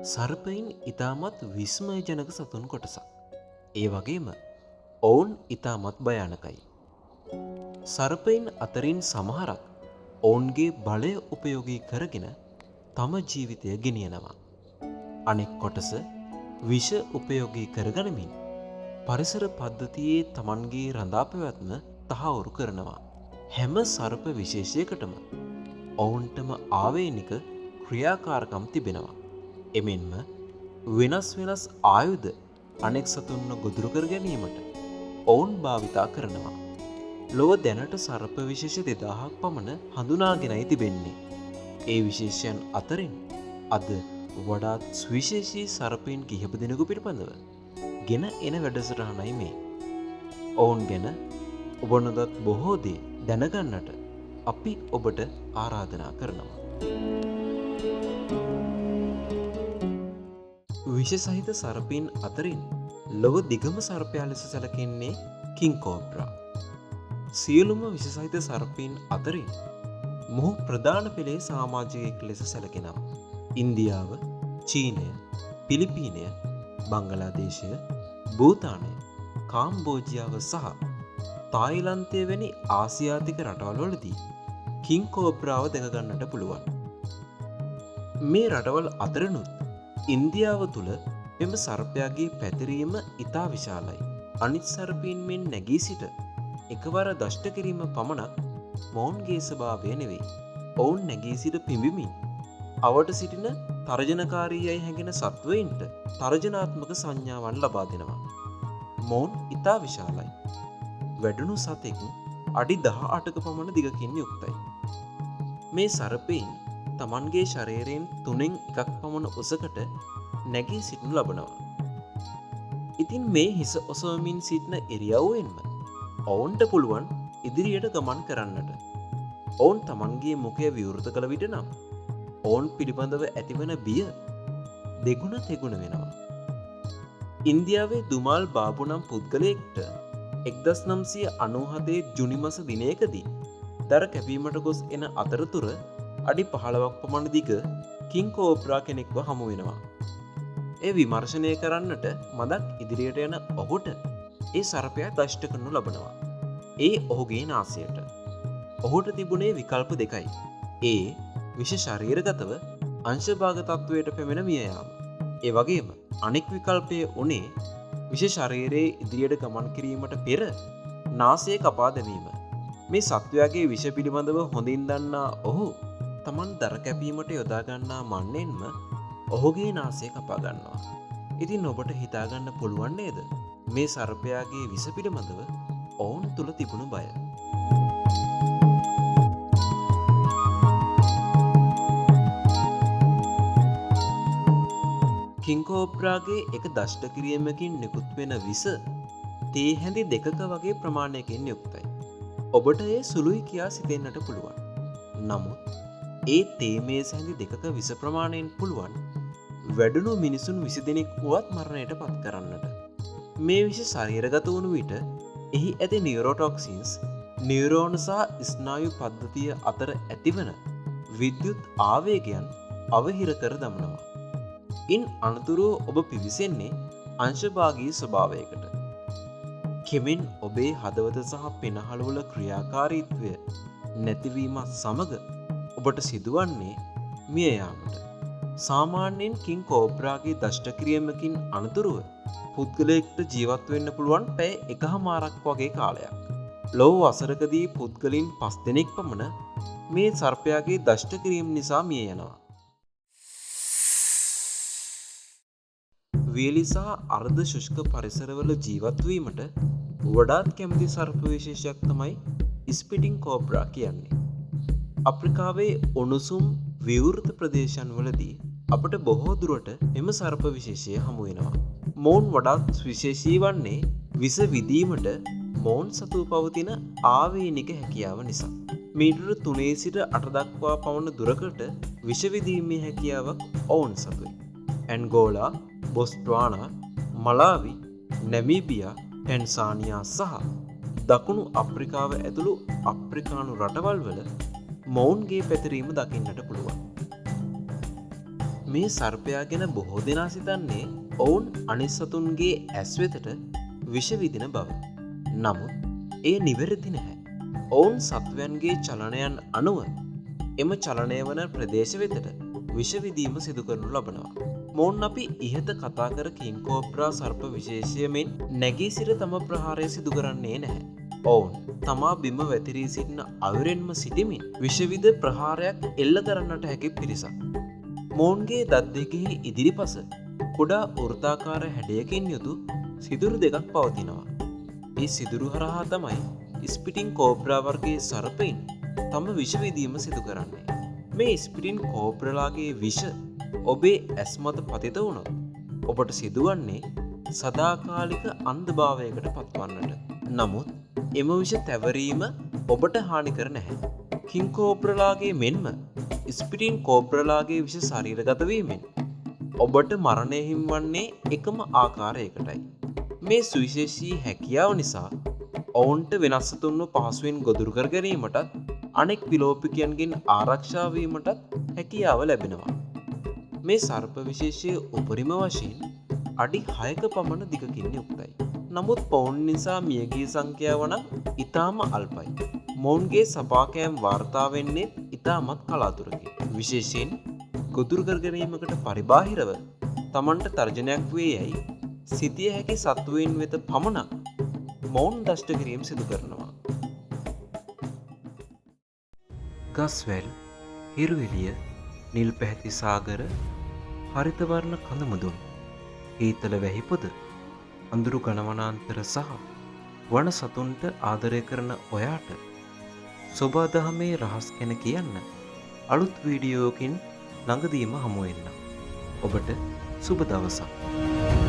සර්පයින් ඉතාමත් විස්මයජනක සතුන් කොටසක්. ඒ වගේම ඔවුන් ඉතාමත් භයානකයි. සර්පයින් අතරින් සමහරක් ඔවුන්ගේ බලය උපයෝගී කරගෙන තම ජීවිතය ගෙනියනවා. අනෙක් කොටස විෂ උපයෝගී කරගනිමින් පරිසර පද්ධතියේ තමන්ගේ රඳා පැවැත්ම තහවුරු කරනවා. හැම සර්ප විශේෂයකටම ඔවුන්ටම ආවේනික ක්‍රියාකාරකම් තිබෙනවා. එමෙන්ම වෙනස් වෙනස් ආයුධ අනෙක් සතුන්ව ගොදුරු කර ගැනීමට ඔවුන් භාවිතා කරනවා. ලොව දැනට සර්ප විශේෂ 2000ක් පමණ හඳුනාගෙනයි තිබෙන්නේ. ඒ විශේෂයන් අතරින් අද වඩාත් සුවිශේෂී සර්පයින් කිහිප දෙනෙකු පිළිබඳව ගෙන එන වැඩසටහනයි මේ. ඔවුන් ගැන ඔබ නොදත් බොහෝ දේ දැනගන්නට අපි ඔබට ආරාධනා කරනවා. විෂ සහිත සර්පයින් අතරින් ලොව දිගම සර්පයා ලෙස සැලකෙන්නේ කිං කෝබ්‍රා. සියලුම විෂ සහිත සර්පයින් අතරින් මොහු ප්‍රධාන පෙළේ සමාජිකයෙක් ලෙස සැලකෙනවා. ඉන්දියාව, චීනය, පිලිපීනය, බංගලාදේශය, භූතානය, කාම්බෝජියාව සහ තායිලන්තය වැනි ආසියාතික රටවල්වලදී කිං කෝබ්‍රාව දැකගන්නට පුළුවන්. මේ රටවල් අතරිනුත් ඉන්දියාව තුළ මෙම සර්පයාගේ පැතිරීම ඉතා විශාලයි. අනිත් සර්පයින් මෙන් නැගී සිට එකවර දෂ්ට කිරීම පමණක් මොවුන්ගේ ස්වභාවය නෙවෙයි. ඔවුන් නැගී සිට පිඹිමින් අවට සිටින තර්ජනකාරීයයි හැඟෙන සත්වයින්ට තර්ජනාත්මක සංඥාවන් ලබා දෙනවා. මොවුන් ඉතා විශාලයි. වැඩුණු සතෙක් අඩි 18ක පමණ දිගකින් යුක්තයි. මේ සර්පයින් තමන්ගේ ශරීරයෙන් 3න් 1ක් පමණ උසකට නැගී සිටිනු ලබනවා. ඉතින් මේ හිස ඔසවමින් සිටින ඉරියව්වෙන්ම ඔවුන්ට පුළුවන් ඉදිරියට ගමන් කරන්නට. ඔවුන් තමන්ගේ මුඛය විවෘත කළ විට නම් ඔවුන් පිළිබඳව ඇතිවන බිය දෙගුණ තෙගුණ වෙනවා. ඉන්දියාවේ දුමාල් බාබු නම් පුද්ගලයෙක්ට 1997 ජුනි මස දිනයකදී දර කැපීමට ගොස් එන අතරතුර අඩි 15ක් පමණ දිග කිං කෝබ්‍රා කෙනෙක්ව හමු වෙනවා. ඒ විමර්ශනය කරන්නට මදක් ඉදිරියට යන ඔහුට ඒ සර්පයා දෂ්ට කරනු ලබනවා. ඒ ඔහුගේ නාසයට. ඔහුට තිබුණේ විකල්ප දෙකයි. ඒ විෂ ශරීරගතව අංශභාග තත්වයට පැමිණ මිය යාම. ඒ වගේම අනෙක් විකල්පය උනේ විෂ ශරීරයේ ඉදිරියට ගමන් කිරීමට පෙර නාසය කපා දැමීම. මේ සත්වයාගේ විෂ පිළිබඳව හොඳින් දන්නා ඔහු තමන් දර කැපීමට යොදා ගන්නා මන්නේන්ම ඔහුගේ නාසය කපා ගන්නවා. ඉතින් ඔබට හිතාගන්න පුළුවන් නේද මේ සර්පයාගේ විෂ පිළිබඳව ඔවුන් තුල තිබුණු බය. කිං කෝබ්‍රාගේ එක දෂ්ට කිරීමකින් නිකුත් වෙන විස තේ හැඳි දෙකක වගේ ප්‍රමාණයකින් යුක්තයි. ඔබට එය සුළුයි කියා සිතෙන්නට පුළුවන්. නමුත් ඒ තේමේ සැඳි දෙකක විස ප්‍රමාණයෙන් පුළුවන් වැඩුණු මිනිසුන් 20 දෙනෙක් වුවත් මරණයට පත් කරන්නට. මේ විෂ ශරීරගත වුණු විට එහි ඇති නියුරෝටොක්සින්ස් නියුරෝන සහ ස්නායු පද්ධතිය අතර ඇතිවන විද්‍යුත් ආවේගයන් අවහිර කර දමනවා. ඉන් අනතුරුව ඔබ පිවිසෙන්නේ අංශභාගී ස්වභාවයකට. කෙමෙන් ඔබේ හදවත සහ පෙනහළවල ක්‍රියාකාරීත්වය නැතිවීමත් සමග ඔබට සිදුවන්නේ මිය යාමට. සාමාන්‍යයෙන් කිං කෝබ්‍රාගේ දෂ්ට කිරීමකින් අනතුරුව පුද්ගලයෙක්ට ජීවත් වෙන්න පුළුවන් පැය 1මාරක් වගේ කාලයක්. ලොව වසරකදී පුද්ගලින් 5 දෙනෙක් පමණ මේ සර්පයාගේ දෂ්ට කිරීම නිසා මිය යනවා. වියලි සහ අර්ධ ශුෂ්ක පරිසරවල ජීවත් වීමට වඩාත් කැමති සර්ප විශේෂයක් තමයි ස්පිටිං කෝබ්‍රා කියන්නේ. අප්‍රිකාවේ උණුසුම් විවෘත ප්‍රදේශයන් වලදී අපට බොහෝ දුරට මෙම සර්ප විශේෂය හමු වෙනවා. මොවුන් වඩාත් විශේෂී වන්නේ විස විදීමට මොවුන් සතු පවතින ආවේනික හැකියාව නිසා. මීටර 3 සිට 8 දක්වා පමණ දුරකට විෂ විදීමේ හැකියාවක් ඔවුන් සතුයි. ඇන්ගෝලා, බොස්ට්වානා, මලාවි, නැමීබියා, ටැන්සානියා සහ දකුණු අප්‍රිකාව ඇතුළු අප්‍රිකානු රටවල් වල මොවුන්ගේ පැතිරීම දකින්නට පුළුවන්. මේ සර්පයා ගැන බොහෝ දෙනා සිතන්නේ ඔවුන් අනිත් සතුන්ගේ ඇස් වෙතට විෂ විදින බව. නමුත් එය නිවැරදි නැහැ. ඔවුන් සත්වයන්ගේ චලනයන් අනුව එම චලනය වන ප්‍රදේශ වෙතට විෂ විදීම සිදු කරනු ලබනවා. මොවුන් අපි ඉහත කතා කර කිං කෝබ්‍රා සර්ප විශේෂයමෙන් නැගී සිට තම ප්‍රහාරය සිදු කරන්නේ නැහැ. ඔවුන් තමා බිම වැතිරී සිටින අයුරෙන්ම සිටිමින් විෂවිද ප්‍රහාරයක් එල්ල කරන්නට හැකි පිරිසක්. මොවුන්ගේ දත් දෙකෙහි ඉදිරිපස කුඩා වෘත්තාකාර හැඩයකින් යුතු සිදුරු දෙකක් පවතිනවා. ඒ සිදුරු හරහා තමයි ස්පිටින් කෝබ්‍රා වර්ගයේ සර්පයින් තම විෂ විදීම සිදු කරන්නේ. මේ ස්පිටින් කෝබ්‍රාලාගේ විෂ ඔබේ ඇස් මත පතිත වුණොත් ඔබට සිදුවන්නේ සදාකාලික අන්ධභාවයකට පත්වන්නට. නමුත් එම විෂ තැවරීම ඔබට හානි කර නැහැ. කිං කෝබ්‍රාලාගේ මෙන්ම ස්පිටින් කෝබ්‍රාලාගේ විෂ ශරීරගත වීමෙන් ඔබට මරණය හිමිවන්නේ එකම ආකාරයකටයි. මේ සුවිශේෂී හැකියාව නිසා ඔවුන්ට වෙනස් සතුන්ව පහසුවෙන් ගොදුරු කර ගැනීමටත් අනෙක් විලෝපිකයන්ගෙන් ආරක්ෂා වීමටත් හැකියාව ලැබෙනවා. මේ සර්ප විශේෂය උපරිම වශයෙන් අඩි 6ක පමණ දිගකින් යුක්තයි. නමුත් පවුන් නිසා මියගිය සංඛ්‍යාව නම් ඉතාම අල්පයි. මොවුන්ගේ සපාකෑම් වාර්තා වෙන්නේ ඉතාමත් කලාතුරකින්. විශේෂයෙන් ගොදුරු කර ගැනීමකට පරිබාහිරව තමන්ට තර්ජනයක් වේ යයි සිතිය හැකි සත්වයින් වෙත පමණක් මොවුන් දෂ්ට කිරීම සිදු කරනවා. ගස්වැල්, හිරුවෙලිය, නිල් පැහැති සාගර, හරිතවර්ණ කඳමුදුන්, හීතල වැහි පොද, අඳුරු ගණවනාන්තර සහ වන සතුන්ට ආදරය කරන ඔයාට සොබාදහමේ රහස් ගැන කියන්න අලුත් වීඩියෝකින් ළඟදීම හමුවෙන්න. ඔබට සුබ දවසක්.